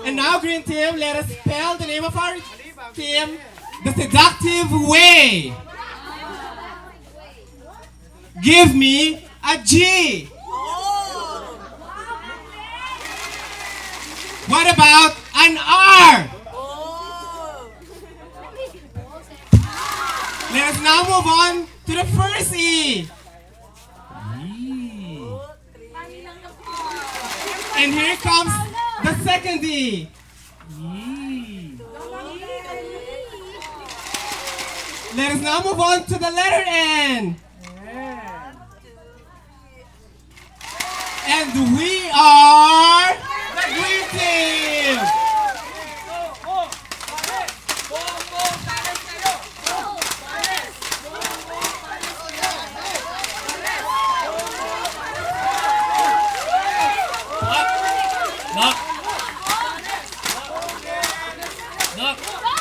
And now, green team, let us spell the name of our team the seductive way. Give me a G. What about an R? Let us now move on to the first E. And here comes the second E. Let us now move on to the letter N. And we are the green team. Knock.